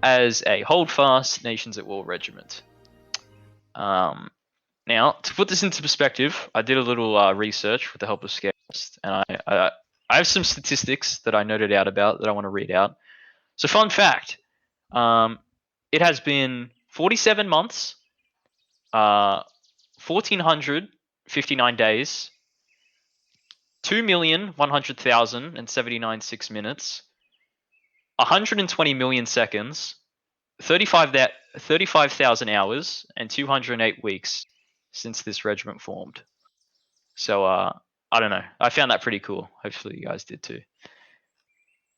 as a Holdfast Nations at War regiment. Now, to put this into perspective, I did a little research with the help of Scarcest, and I have some statistics that I noted out about that I want to read out. So, fun fact: it has been 47 months, 1,459 days, 2,100,079 6 minutes, 120 million seconds, 35,000 hours, and 208 weeks since this regiment formed. So I don't know. I found that pretty cool. Hopefully you guys did too.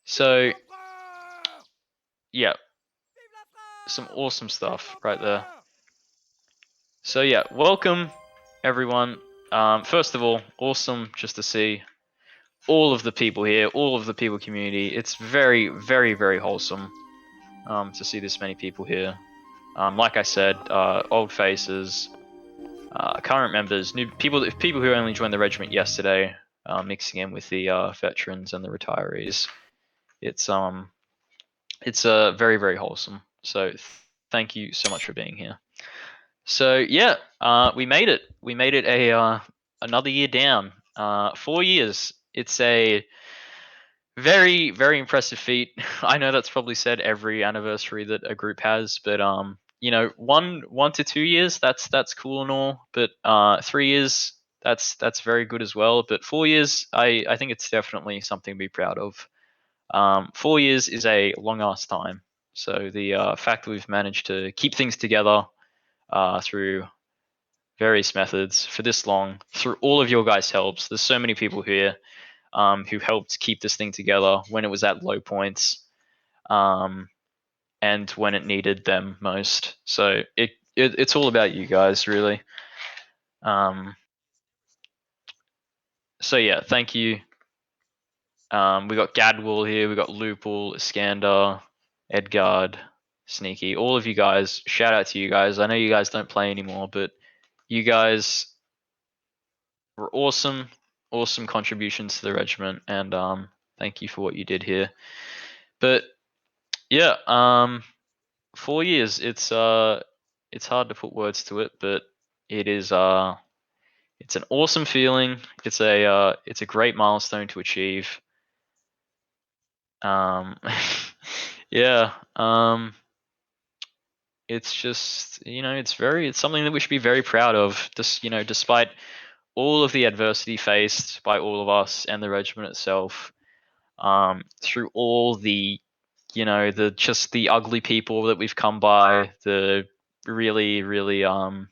So yeah, some awesome stuff right there. So yeah, welcome everyone. First of all, awesome just to see all of the people here, all of the people community. It's very, very, very wholesome to see this many people here. Like I said, old faces, current members, new people who only joined the regiment yesterday, mixing in with the veterans and the retirees. It's very, very wholesome. So thank you so much for being here. So yeah, we made it. We made it another year down. 4 years. It's a very, very impressive feat. I know that's probably said every anniversary that a group has, but you know, 1 to 2 years, that's cool and all. But 3 years, that's very good as well. But 4 years, I think it's definitely something to be proud of. 4 years is a long ass time. So the fact that we've managed to keep things together through various methods for this long, through all of your guys' helps. There's so many people here who helped keep this thing together when it was at low points, and when it needed them most. So it's all about you guys, really. So yeah, thank you. We got Gadwall here, we got Loople, Iskander, Edgard, Sneaky, all of you guys. Shout out to you guys. I know you guys don't play anymore, but you guys were awesome, awesome contributions to the regiment, and thank you for what you did here. But yeah, 4 years. It's hard to put words to it, but it is it's an awesome feeling. It's a great milestone to achieve. Yeah. It's just, it's something that we should be very proud of. Just, despite all of the adversity faced by all of us and the regiment itself, through all the, the ugly people that we've come by, the really, really, the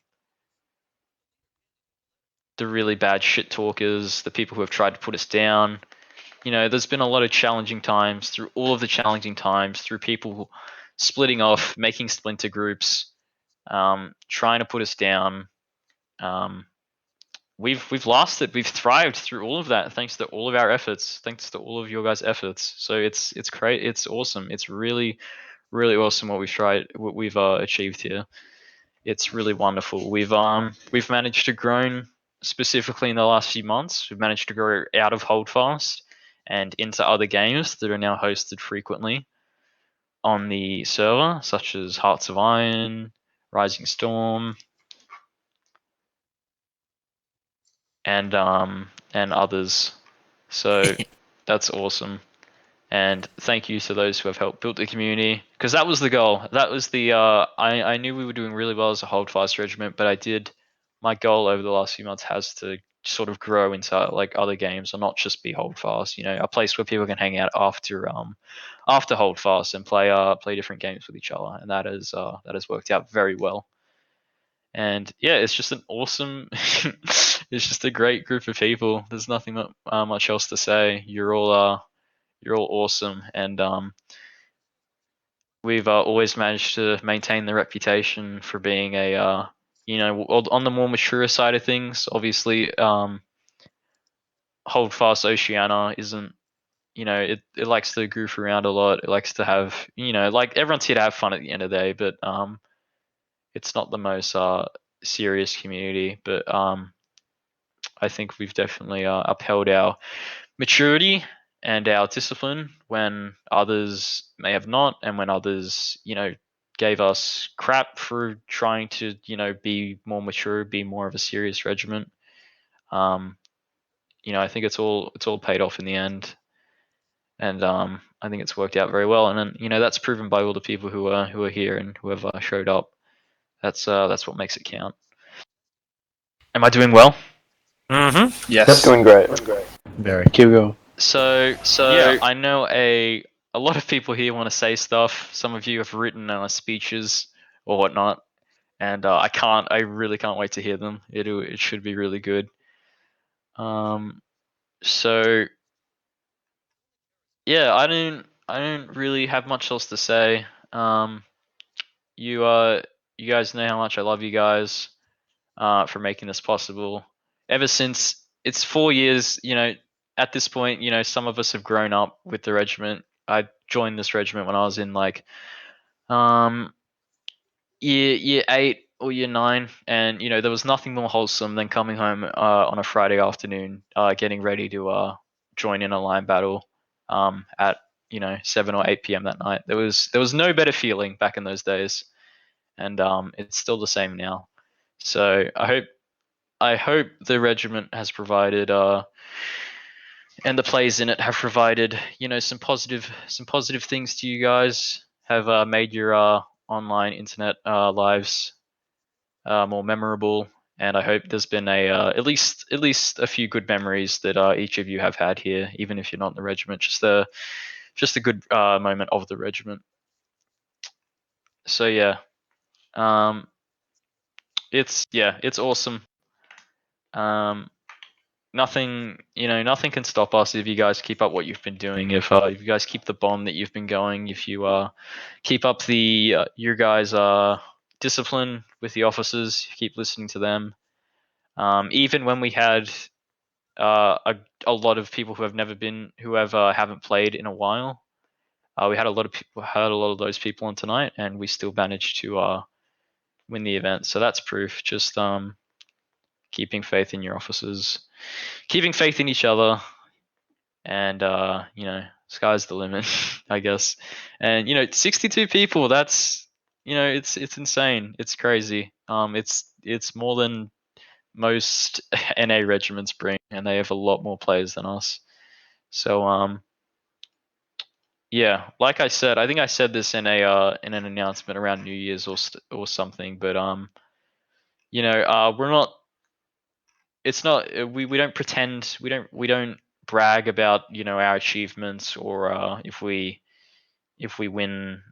really bad shit talkers, the people who have tried to put us down. There's been a lot of challenging times. Through all of the challenging times, through people splitting off, making splinter groups, trying to put us down. We've lasted, we've thrived through all of that, thanks to all of our efforts, thanks to all of your guys' efforts. So it's great, it's awesome, it's really, really awesome what we've achieved here. It's really wonderful. We've managed to grow, specifically in the last few months. We've managed to grow out of Holdfast and into other games that are now hosted frequently on the server, such as Hearts of Iron, Rising Storm, and others. So that's awesome. And thank you to those who have helped build the community, because that was the goal. That was the I knew we were doing really well as a Holdfast regiment, but my goal over the last few months has to sort of grow into like other games, and not just be Holdfast. A place where people can hang out after Holdfast and play different games with each other, and that has worked out very well. And yeah, it's just an awesome. It's just a great group of people. There's nothing much else to say. You're all awesome, and we've always managed to maintain the reputation for being a on the more mature side of things. Obviously, Holdfast Oceania isn't. It likes to goof around a lot. It likes to have, like everyone's here to have fun at the end of the day, but it's not the most serious community. But I think we've definitely upheld our maturity and our discipline when others may have not, and when others, gave us crap for trying to, be more mature, be more of a serious regiment. I think it's all paid off in the end, and I think it's worked out very well. And then that's proven by all the people who are here and who have showed up. That's what makes it count. Am I doing well? Mm-hmm. Yes. That's doing great. Very. Keep going. So yeah, I know a lot of people here want to say stuff. Some of you have written speeches or whatnot, and I really can't wait to hear them. It should be really good. So yeah, I don't really have much else to say. You guys know how much I love you guys for making this possible. Ever since it's 4 years, at this point, some of us have grown up with the regiment. I joined this regiment when I was in like year 8 or year 9, and there was nothing more wholesome than coming home on a Friday afternoon, getting ready to join in a line battle at 7 or 8 p.m. that night. There was no better feeling back in those days, and it's still the same now. So I hope the regiment has provided and the plays in it have provided some positive things to you guys, have made your online internet lives more memorable, and I hope there's been at least a few good memories that each of you have had here, even if you're not in the regiment. Just a good moment of the regiment. So yeah, it's awesome. Nothing can stop us if you guys keep up what you've been doing. If you guys keep the bond that you've been going, if you keep up the your guys discipline with the officers, keep listening to them. Even when we had a lot of people who haven't played in a while, we had a lot of those people on tonight, and we still managed to win the event. So that's proof. Just keeping faith in your officers, keeping faith in each other, and sky's the limit, I guess. And 62 people, that's it's insane. It's crazy. It's more than most NA regiments bring, and they have a lot more players than us. So yeah, like I said, I think I said this in an announcement around New Year's or something, but we're not. It's not. We don't pretend. We don't brag about our achievements, or if we win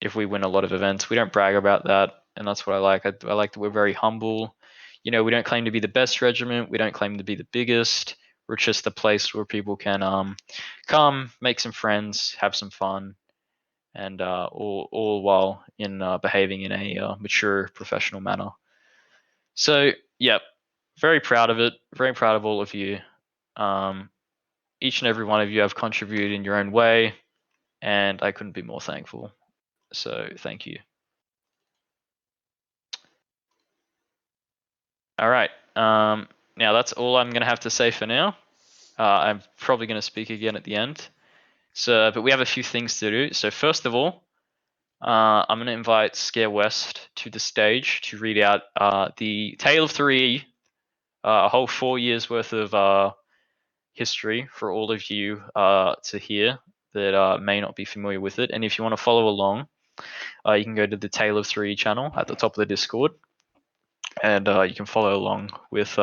a lot of events. We don't brag about that, and that's what I like. I like that we're very humble. We don't claim to be the best regiment. We don't claim to be the biggest. We're just a place where people can come, make some friends, have some fun, and all while in behaving in a mature, professional manner. So, yeah, very proud of it. Very proud of all of you. Each and every one of you have contributed in your own way, and I couldn't be more thankful. So, thank you. All right. Now that's all I'm going to have to say for now. I'm probably going to speak again at the end. But we have a few things to do. So first of all, I'm going to invite Scare West to the stage to read out the Tale of 3E, a whole 4 years worth of history for all of you to hear that may not be familiar with it. And if you want to follow along, you can go to the Tale of 3E channel at the top of the Discord, and you can follow along with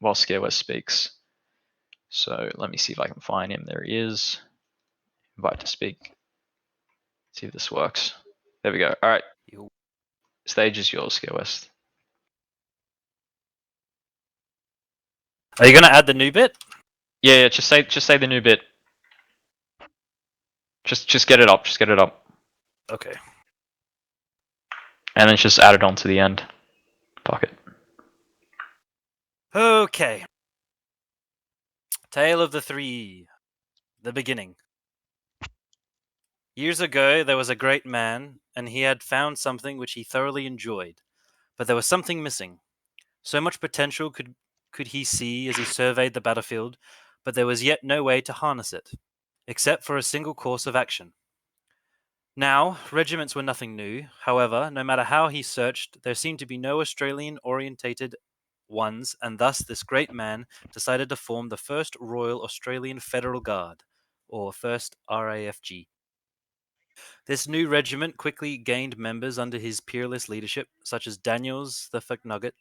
while Scare West speaks. So let me see if I can find him. There he is. Invite to speak. See if this works. There we go. All right. Stage is yours, Scare West. Are you gonna add the new bit? Yeah. Just say the new bit. Just get it up. Just get it up. Okay. And then just add it on to the end. Fuck it. Okay. Tale of the Three. The beginning. Years ago, there was a great man, and he had found something which he thoroughly enjoyed. But there was something missing. So much potential could he see as he surveyed the battlefield, but there was yet no way to harness it, except for a single course of action. Now, regiments were nothing new. However, no matter how he searched, there seemed to be no Australian-orientated ones, and thus this great man decided to form the First Royal Australian Federal Guard, or First RAFG. This new regiment quickly gained members under his peerless leadership, such as Daniels the McNugget,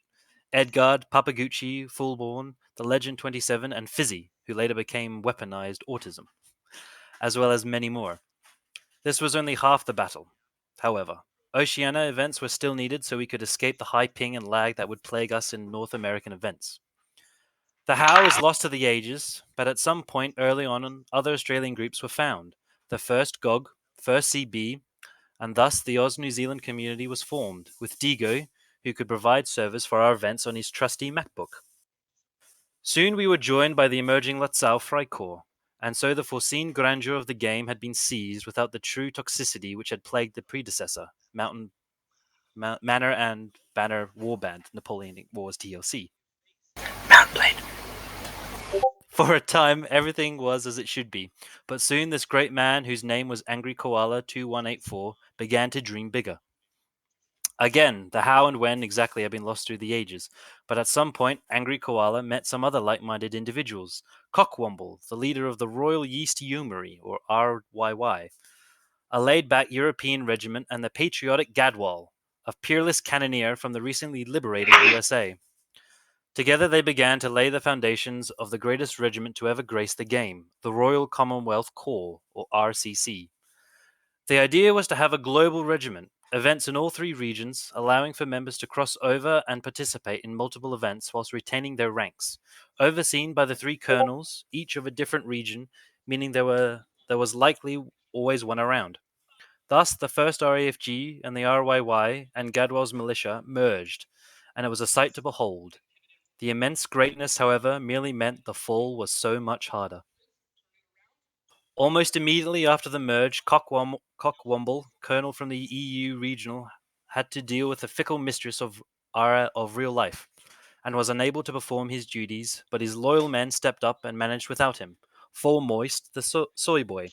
Edgard, Papagucci, Fullborn, the Legend 27, and Fizzy, who later became weaponized autism, as well as many more. This was only half the battle. However, Oceania events were still needed so we could escape the high ping and lag that would plague us in North American events. The how is lost to the ages, but at some point early on, other Australian groups were found. The first GOG, first CB, and thus the Oz New Zealand community was formed, with Digo, who could provide service for our events on his trusty MacBook. Soon we were joined by the emerging Latsao Freikorps, and so the foreseen grandeur of the game had been seized without the true toxicity which had plagued the predecessor, Manor and Banner Warband, Napoleonic Wars DLC. Mount Blade. For a time, everything was as it should be, but soon this great man, whose name was Angry Koala 2184, began to dream bigger. Again, the how and when exactly have been lost through the ages, but at some point, Angry Koala met some other like-minded individuals. Cockwomble, the leader of the Royal Yeast Yeomanry, or RYY, a laid-back European regiment, and the patriotic Gadwall, a peerless cannoneer from the recently liberated USA. Together they began to lay the foundations of the greatest regiment to ever grace the game, the Royal Commonwealth Corps, or RCC. The idea was to have a global regiment, events in all three regions, allowing for members to cross over and participate in multiple events whilst retaining their ranks, overseen by the three colonels, each of a different region, meaning there was likely always one around. Thus, the first RAFG and the RYY and Gadwell's militia merged, and it was a sight to behold. The immense greatness, however, merely meant the fall was so much harder. Almost immediately after the merge, Cockwomble, colonel from the EU regional, had to deal with the fickle mistress of real life, and was unable to perform his duties, but his loyal men stepped up and managed without him. Full Moist, the soy boy.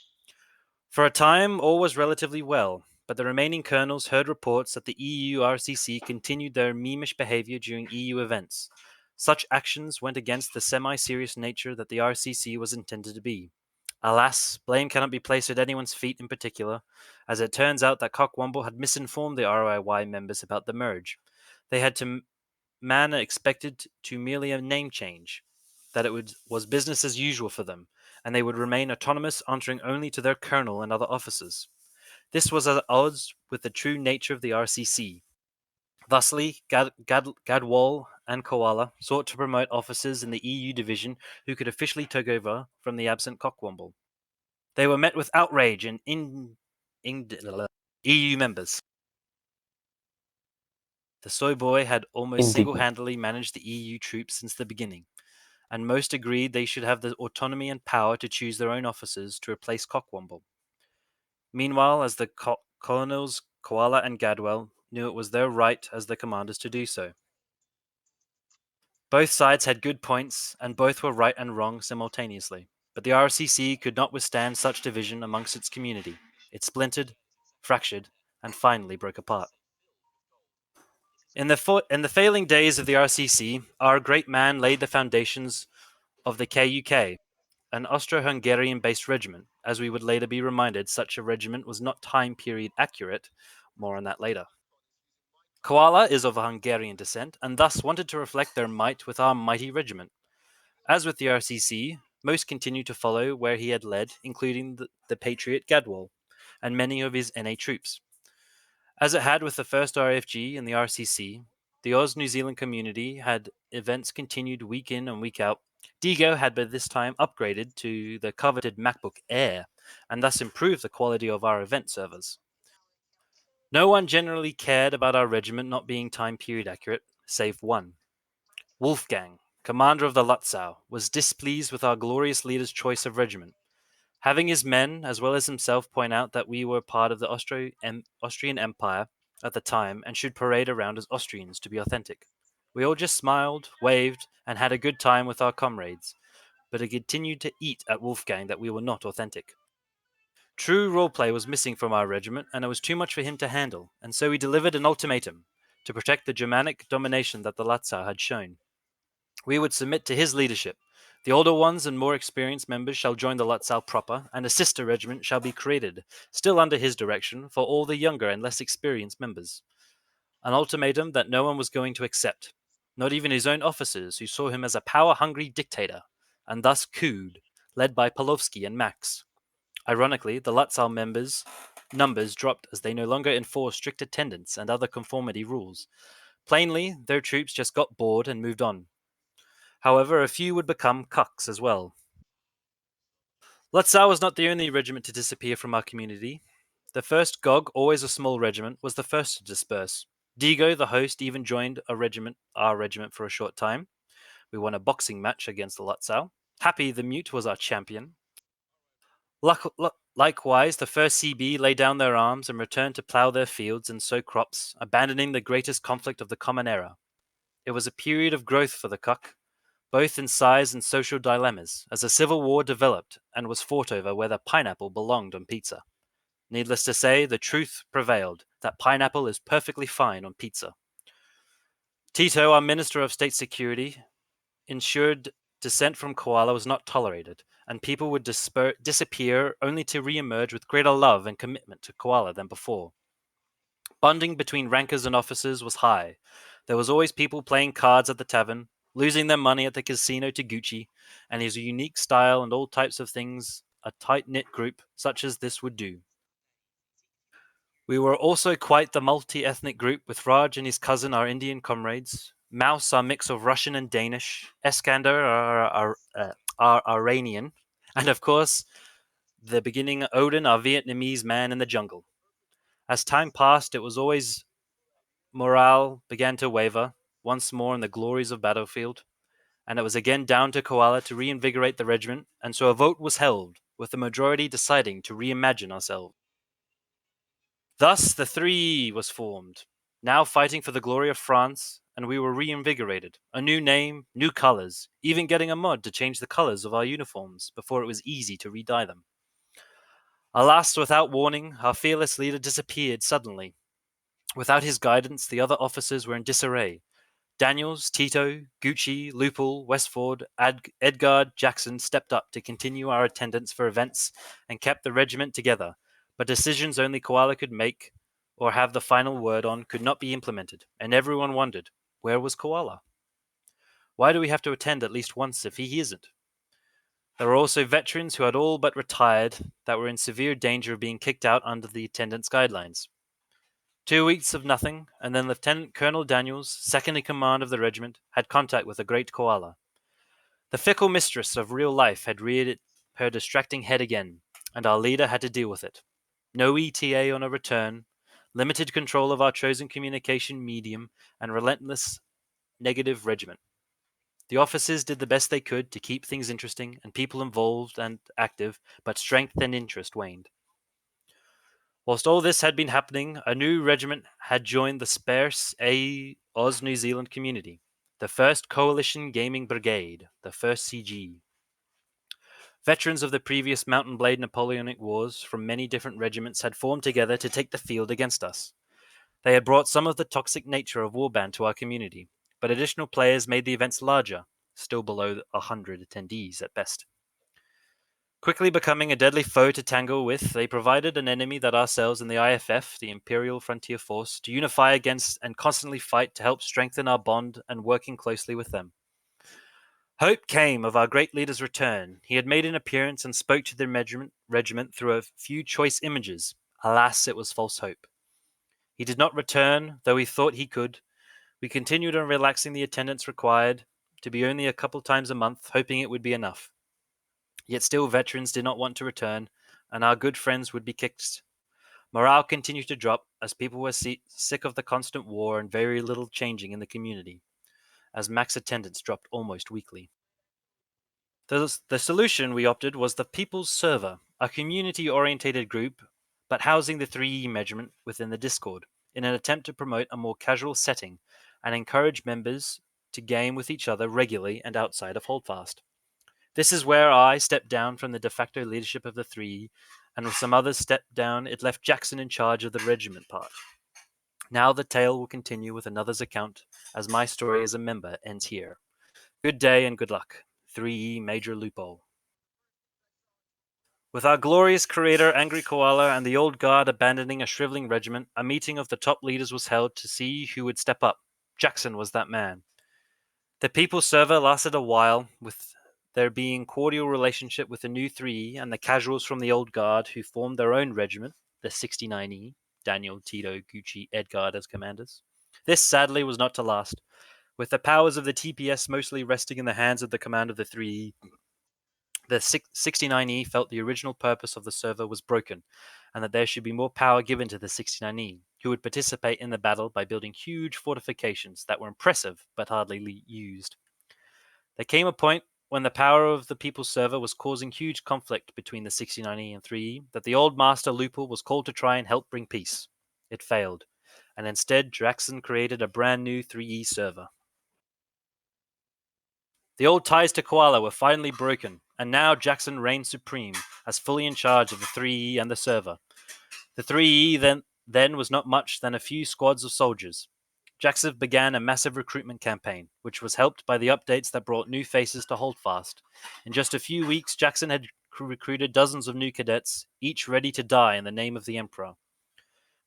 For a time, all was relatively well, but the remaining colonels heard reports that the EU RCC continued their memeish behavior during EU events. Such actions went against the semi-serious nature that the RCC was intended to be. Alas, blame cannot be placed at anyone's feet in particular, as it turns out that Cockwomble had misinformed the RIY members about the merge. They had to man expected to merely a name change, that it was business as usual for them, and they would remain autonomous, answering only to their colonel and other officers. This was at odds with the true nature of the RCC. Thusly, Gadwall and Koala sought to promote officers in the EU division who could officially take over from the absent Cockwomble. They were met with outrage and EU members. The soy boy had almost single-handedly managed the EU troops since the beginning, and most agreed they should have the autonomy and power to choose their own officers to replace Cockwomble. Meanwhile, as the colonels Koala and Gadwell knew it was their right as the commanders to do so. Both sides had good points, and both were right and wrong simultaneously, but the RCC could not withstand such division amongst its community. It splintered, fractured, and finally broke apart. In the failing days of the RCC, our great man laid the foundations of the KUK, an Austro-Hungarian-based regiment. As we would later be reminded, such a regiment was not time period accurate. More on that later. Koala is of Hungarian descent, and thus wanted to reflect their might with our mighty regiment. As with the RCC, most continued to follow where he had led, including the patriot Gadwall, and many of his NA troops. As it had with the first RFG and the RCC, the Oz New Zealand community had events continued week in and week out. Digo had by this time upgraded to the coveted MacBook Air, and thus improved the quality of our event servers. No one generally cared about our regiment not being time period accurate, save one. Wolfgang, commander of the Lutzau, was displeased with our glorious leader's choice of regiment. Having his men, as well as himself, point out that we were part of the Austrian Empire at the time and should parade around as Austrians to be authentic. We all just smiled, waved, and had a good time with our comrades. but it continued to eat at Wolfgang that we were not authentic. True roleplay was missing from our regiment, and it was too much for him to handle, and so he delivered an ultimatum to protect the Germanic domination that the Latzau had shown. We would submit to his leadership. The older ones and more experienced members shall join the Latzau proper, and a sister regiment shall be created, still under his direction, for all the younger and less experienced members. An ultimatum that no one was going to accept, not even his own officers, who saw him as a power-hungry dictator, and thus cooed, led by Pavlovsky and Max. Ironically, the Latzau members' numbers dropped as they no longer enforced strict attendance and other conformity rules. Plainly, their troops just got bored and moved on. However, a few would become cucks as well. Latzau was not the only regiment to disappear from our community. The first GOG, always a small regiment, was the first to disperse. Digo, the host, even joined our regiment for a short time. We won a boxing match against the Latzau. Happy the Mute was our champion. Likewise, the first CB laid down their arms and returned to plough their fields and sow crops, abandoning the greatest conflict of the Common Era. It was a period of growth for the Cuck, both in size and social dilemmas, as a civil war developed and was fought over whether pineapple belonged on pizza. Needless to say, the truth prevailed that pineapple is perfectly fine on pizza. Tito, our Minister of State Security, ensured dissent from Koala was not tolerated, and people would disappear only to re-emerge with greater love and commitment to Koala than before. Bonding between rankers and officers was high. There was always people playing cards at the tavern, losing their money at the casino to Gucci, and his unique style and all types of things a tight-knit group such as this would do. We were also quite the multi-ethnic group, with Raj and his cousin, our Indian comrades, Mouse, our mix of Russian and Danish, Eskander, our Iranian, and of course, the beginning Odin, our Vietnamese man in the jungle. As time passed, it was always morale began to waver once more in the glories of battlefield, and it was again down to Koala to reinvigorate the regiment, and so a vote was held, with the majority deciding to reimagine ourselves. Thus, the Three was formed, now fighting for the glory of France, and we were reinvigorated. A new name, new colors, even getting a mod to change the colors of our uniforms before it was easy to re-dye them. Alas, without warning, our fearless leader disappeared suddenly. Without his guidance, the other officers were in disarray. Daniels, Tito, Gucci, Lupul, Westford, Edgard, Jackson stepped up to continue our attendance for events and kept the regiment together, but decisions only Koala could make or have the final word on could not be implemented, and everyone wondered, where was Koala? Why do we have to attend at least once if he isn't? There were also veterans who had all but retired that were in severe danger of being kicked out under the attendance guidelines. 2 weeks of nothing, and then Lieutenant Colonel Daniels, second in command of the regiment, had contact with the great Koala. The fickle mistress of real life had reared her distracting head again, and our leader had to deal with it. No ETA on a return, limited control of our chosen communication medium, and relentless negative regiment. The officers did the best they could to keep things interesting and people involved and active, but strength and interest waned. Whilst all this had been happening, a new regiment had joined the sparse Oz New Zealand community, the 1st Coalition Gaming Brigade, the 1st CG. Veterans of the previous Mountain Blade Napoleonic Wars from many different regiments had formed together to take the field against us. They had brought some of the toxic nature of Warband to our community, but additional players made the events larger, still below 100 attendees at best. Quickly becoming a deadly foe to tangle with, they provided an enemy that ourselves and the IFF, the Imperial Frontier Force, to unify against and constantly fight to help strengthen our bond and working closely with them. Hope came of our great leader's return. He had made an appearance and spoke to the regiment through a few choice images. Alas, it was false hope. He did not return, though he thought he could. We continued on relaxing the attendance required to be only a couple times a month, hoping it would be enough. Yet still veterans did not want to return, and our good friends would be kicked. Morale continued to drop as people were sick of the constant war and very little changing in the community, as max attendance dropped almost weekly. The solution we opted was the People's Server, a community-orientated group, but housing the 3E measurement within the Discord, in an attempt to promote a more casual setting and encourage members to game with each other regularly and outside of Holdfast. This is where I stepped down from the de facto leadership of the 3E, and with some others stepped down, it left Jackson in charge of the regiment part. Now the tale will continue with another's account, as my story as a member ends here. Good day and good luck. 3E Major Loophole. With our glorious creator, Angry Koala, and the old guard abandoning a shriveling regiment, a meeting of the top leaders was held to see who would step up. Jackson was that man. The People's Server lasted a while, with there being cordial relationship with the new 3E and the casuals from the old guard who formed their own regiment, the 69E, Daniel, Tito, Gucci, Edgard as commanders. This, sadly, was not to last. With the powers of the TPS mostly resting in the hands of the command of the 3E, the 69E felt the original purpose of the server was broken, and that there should be more power given to the 69E, who would participate in the battle by building huge fortifications that were impressive but hardly used. There came a point when the power of the People's Server was causing huge conflict between the 69E and 3E that the old master Loophole was called to try and help bring peace. It failed, and instead Jackson created a brand new 3E server. The old ties to Koala were finally broken, and now Jackson reigned supreme, as fully in charge of the 3E and the server. The 3E then was not much than a few squads of soldiers. Jackson began a massive recruitment campaign, which was helped by the updates that brought new faces to Holdfast. In just a few weeks, Jackson had recruited dozens of new cadets, each ready to die in the name of the Emperor.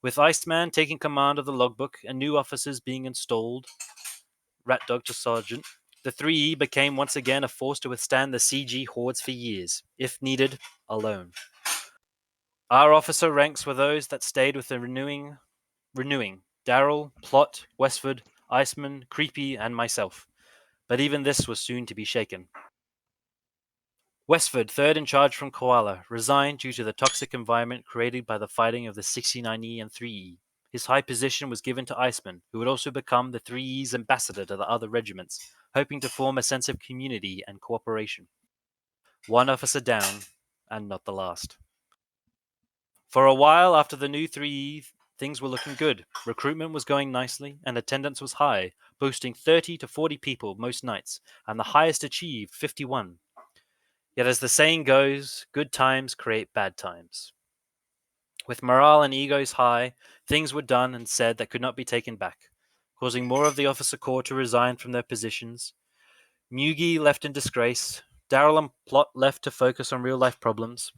With Iceman taking command of the logbook and new officers being installed, Rat Dog to Sergeant, the 3E became once again a force to withstand the CG hordes for years, if needed, alone. Our officer ranks were those that stayed with the renewing Daryl, Plot, Westford, Iceman, Creepy, and myself. But even this was soon to be shaken. Westford, third in charge from Koala, resigned due to the toxic environment created by the fighting of the 69E and 3E. His high position was given to Iceman, who would also become the 3E's ambassador to the other regiments, hoping to form a sense of community and cooperation. One officer down, and not the last. For a while after the new 3E, things were looking good. Recruitment was going nicely, and attendance was high, boasting 30 to 40 people most nights, and the highest achieved 51. Yet as the saying goes, good times create bad times. With morale and egos high, things were done and said that could not be taken back, causing more of the officer corps to resign from their positions. Mugi left in disgrace. Daryl and Plot left to focus on real-life problems.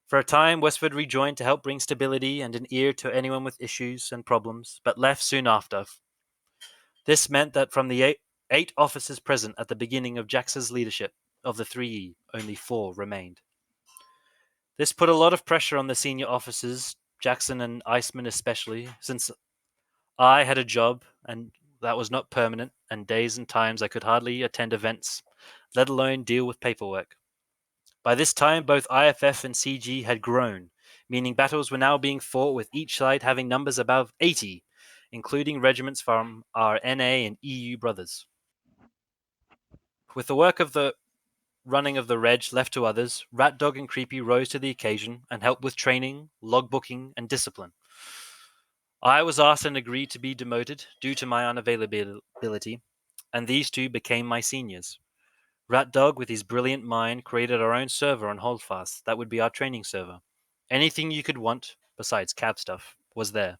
For a time, Westford rejoined to help bring stability and an ear to anyone with issues and problems, but left soon after. This meant that from the eight officers present at the beginning of Jax's leadership of the 3E, only 4 remained. This put a lot of pressure on the senior officers, Jackson and Iceman especially, since I had a job and that was not permanent, and days and times I could hardly attend events, let alone deal with paperwork. By this time, both IFF and CG had grown, meaning battles were now being fought with each side having numbers above 80, including regiments from our NA and EU brothers. With the work of the running of the Reg left to others, Rat Dog and Creepy rose to the occasion and helped with training, logbooking, and discipline. I was asked and agreed to be demoted due to my unavailability, and these two became my seniors. Rat Dog, with his brilliant mind, created our own server on Holdfast that would be our training server. Anything you could want, besides cab stuff, was there.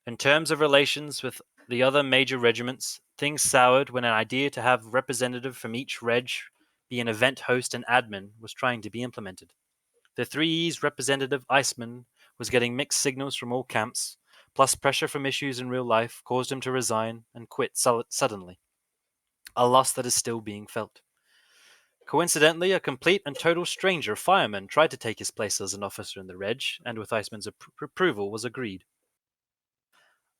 In terms of relations with the other major regiments, things soured when an idea to have a representative from each reg be an event host and admin was trying to be implemented. The 3E's representative, Iceman, was getting mixed signals from all camps, plus pressure from issues in real life caused him to resign and quit suddenly. A loss that is still being felt. Coincidentally, a complete and total stranger, Fireman, tried to take his place as an officer in the Reg, and with Iceman's approval was agreed.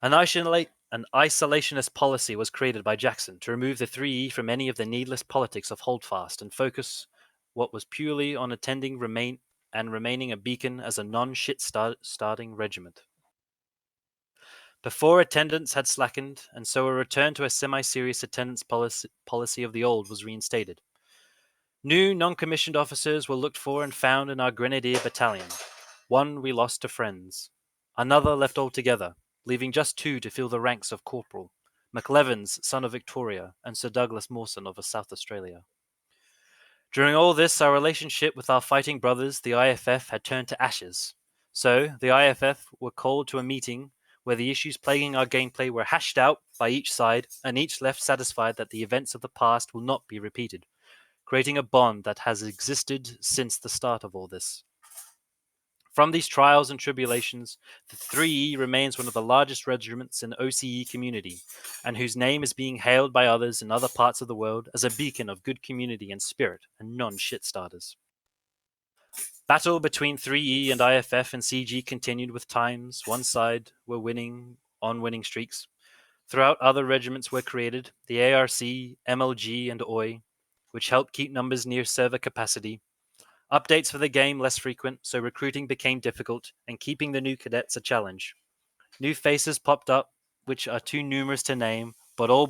An isolationist policy was created by Jackson to remove the 3E from any of the needless politics of Holdfast and focus what was purely on attending remaining a beacon as a non-shit-starting regiment. Before, attendance had slackened, and so a return to a semi-serious attendance policy of the old was reinstated. New non-commissioned officers were looked for and found in our Grenadier battalion. One we lost to friends. Another left altogether, leaving just 2 to fill the ranks of Corporal, McLevins, son of Victoria, and Sir Douglas Mawson of South Australia. During all this, our relationship with our fighting brothers, the IFF, had turned to ashes. So, the IFF were called to a meeting where the issues plaguing our gameplay were hashed out by each side, and each left satisfied that the events of the past will not be repeated, creating a bond that has existed since the start of all this. From these trials and tribulations, the 3E remains one of the largest regiments in the OCE community, and whose name is being hailed by others in other parts of the world as a beacon of good community and spirit and non-shitstarters. Battle between 3E and IFF and CG continued with times one side were winning on winning streaks. Throughout, other regiments were created, the ARC, MLG, and OI, which helped keep numbers near server capacity. Updates for the game less frequent, so recruiting became difficult, and keeping the new cadets a challenge. New faces popped up, which are too numerous to name, but all